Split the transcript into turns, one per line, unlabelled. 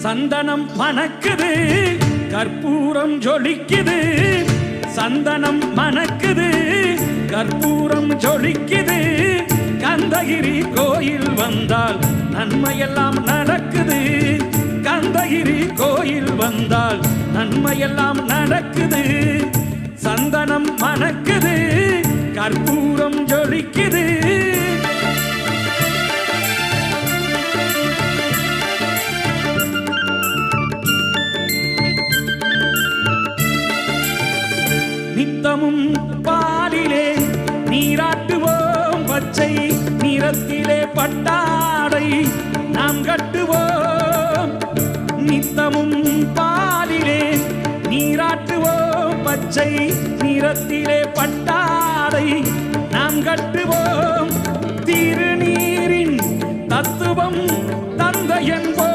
சந்தனம் மணக்குது, கற்பூரம் ஜொலிக்குது. சந்தனம் மணக்குது, கற்பூரம் ஜொலிக்குது. கந்தகிரி கோயில் வந்தால் நன்மையெல்லாம் நடக்குது. கந்தகிரி கோயில் வந்தால் நன்மையெல்லாம் நடக்குது. சந்தனம் மணக்குது, கற்பூரம் ஜொலிக்குது. நித்தமும் பாலிலே நீராட்டுவோம், பச்சை நிறத்திலே பட்டாடை நாம் கட்டுவோம். நித்தமும் பாலிலே நீராட்டுவோம், பச்சை நிறத்திலே பட்டாடை நாம் கட்டுவோம். திருநீரின் தத்துவம் தந்தை என்போம்.